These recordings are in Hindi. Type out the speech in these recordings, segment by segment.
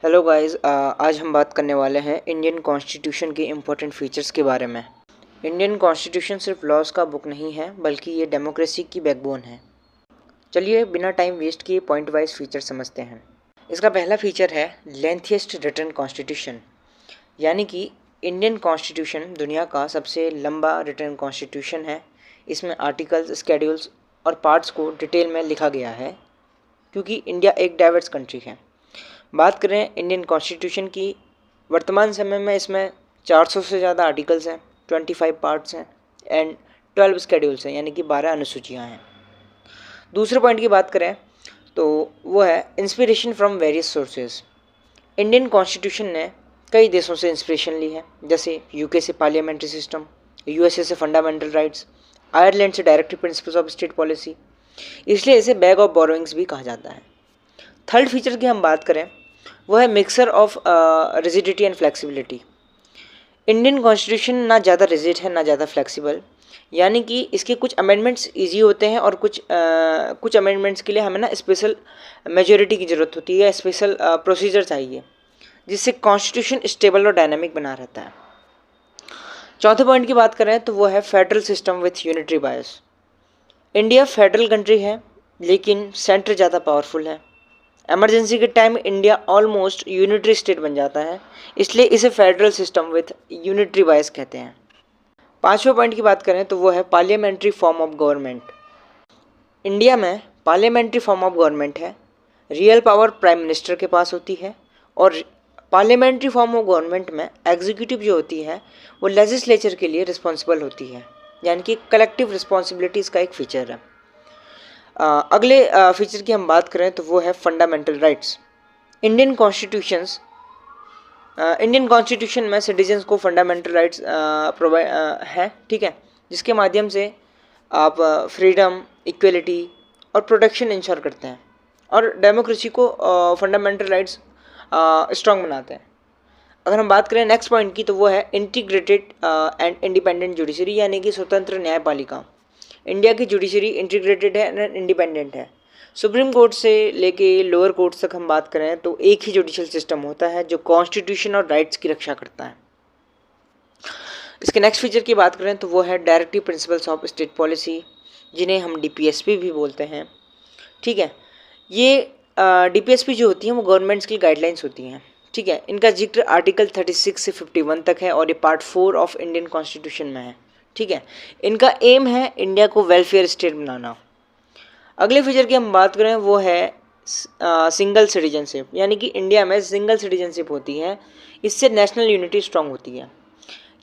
हेलो गाइस, आज हम बात करने वाले हैं इंडियन कॉन्स्टिट्यूशन के इम्पोर्टेंट फीचर्स के बारे में। इंडियन कॉन्स्टिट्यूशन सिर्फ लॉज का बुक नहीं है, बल्कि ये डेमोक्रेसी की बैकबोन है। चलिए बिना टाइम वेस्ट किए पॉइंट वाइज फीचर समझते हैं। इसका पहला फीचर है लेंथिएस्ट रिटन कॉन्स्टिट्यूशन, यानी कि इंडियन कॉन्स्टिट्यूशन दुनिया का सबसे लंबा रिटन कॉन्स्टिट्यूशन है। इसमें आर्टिकल्स, स्केड्यूल्स और पार्ट्स को डिटेल में लिखा गया है, क्योंकि इंडिया एक डाइवर्स कंट्री है। बात करें इंडियन कॉन्स्टिट्यूशन की, वर्तमान समय में इसमें 400 से ज़्यादा आर्टिकल्स हैं, 25 पार्ट्स हैं एंड 12 स्केड्यूल्स हैं, यानी कि 12 अनुसूचियाँ हैं। दूसरे पॉइंट की बात करें तो वो है inspiration from various sources. Indian constitution ने कई देशों से इंस्पिरेशन ली है, जैसे यूके से पार्लियामेंट्री सिस्टम, यूएसए से फंडामेंटल राइट्स, आयरलैंड से directive principles of state policy, इसलिए इसे बैग ऑफ बोरोइंग्स भी कहा जाता है। थर्ड फीचर की हम बात करें, वो है mixer of rigidity and flexibility. Indian constitution ना ज़्यादा रिजिड है ना ज़्यादा फ्लेक्सिबल, यानी कि इसके कुछ अमेंडमेंट्स इजी होते हैं और कुछ अमेंडमेंट्स के लिए हमें ना स्पेशल मेजोरिटी की ज़रूरत होती है, स्पेशल प्रोसीजर चाहिए, जिससे कॉन्स्टिट्यूशन स्टेबल और डायनामिक बना रहता है। चौथे पॉइंट की बात करें तो वो है federal system with unitary bias. India federal country है, लेकिन सेंटर ज़्यादा पावरफुल है। इमरजेंसी के time India almost unitary state बन जाता है, इसलिए इसे federal system with unitary wise कहते हैं। पांचवें पॉइंट की बात करें तो वो है parliamentary form of government. India में पार्लियामेंट्री फॉर्म ऑफ गवर्नमेंट है। रियल पावर प्राइम मिनिस्टर के पास होती है, और पार्लियामेंट्री फॉर्म ऑफ गवर्नमेंट में एग्जीक्यूटिव जो होती है वो लेजिस्लेचर के लिए रिस्पॉन्सिबल होती है, यानी कि कलेक्टिव रिस्पॉन्सिबिलिटी इसका एक फीचर है। अगले फीचर की हम बात करें तो वो है फंडामेंटल राइट्स। इंडियन कॉन्स्टिट्यूशन में सिटीजन्स को फंडामेंटल राइट्स प्रोवाइड हैं, ठीक है, जिसके माध्यम से आप फ्रीडम, इक्वलिटी और प्रोटेक्शन इंश्योर करते हैं और डेमोक्रेसी को फंडामेंटल राइट्स स्ट्रॉन्ग बनाते हैं। अगर हम बात करें नेक्स्ट पॉइंट की तो वो है इंटीग्रेटेड एंड इंडिपेंडेंट जुडिशरी, यानी कि स्वतंत्र न्यायपालिका। इंडिया की जुडिशरी इंटीग्रेटेड है एंड इंडिपेंडेंट है। सुप्रीम कोर्ट से लेके लोअर कोर्ट तक हम बात करें तो एक ही जुडिशल सिस्टम होता है जो कॉन्स्टिट्यूशन और राइट्स की रक्षा करता है। इसके नेक्स्ट फीचर की बात करें तो वो है directive principles of state policy, जिन्हें हम डीपीएसपी भी बोलते हैं, ठीक है। ये डीपीएसपी जो होती हैं वो गवर्नमेंट्स की गाइडलाइंस होती हैं, ठीक है। इनका जिक्र आर्टिकल 36 से 51 तक है और ये पार्ट 4 ऑफ इंडियन कॉन्स्टिट्यूशन में है, ठीक है। इनका एम है इंडिया को वेलफेयर स्टेट बनाना। अगले फीचर की हम बात करें वो है सिंगल सिटीजनशिप, यानी कि इंडिया में सिंगल सिटीजनशिप होती है, इससे नेशनल यूनिटी स्ट्रांग होती है।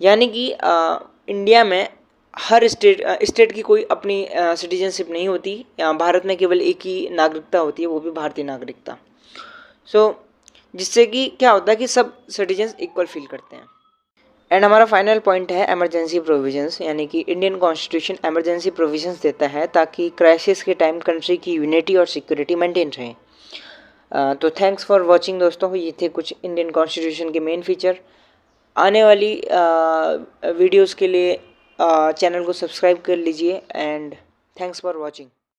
यानी कि इंडिया में हर स्टेट की कोई अपनी सिटीजनशिप नहीं होती। भारत में केवल एक ही नागरिकता होती है, वो भी भारतीय नागरिकता। जिससे कि क्या होता है कि सब सिटीजन्स इक्वल फील करते हैं। एंड हमारा फाइनल पॉइंट है इमरजेंसी प्रोविजंस, यानी कि इंडियन कॉन्स्टिट्यूशन इमरजेंसी प्रोविजंस देता है ताकि क्राइसिस के टाइम कंट्री की यूनिटी और सिक्योरिटी मेंटेन रहे। तो थैंक्स फॉर वाचिंग दोस्तों, ये थे कुछ इंडियन कॉन्स्टिट्यूशन के मेन फीचर। आने वाली वीडियोस के लिए चैनल को सब्सक्राइब कर लीजिए एंड थैंक्स फॉर वाचिंग।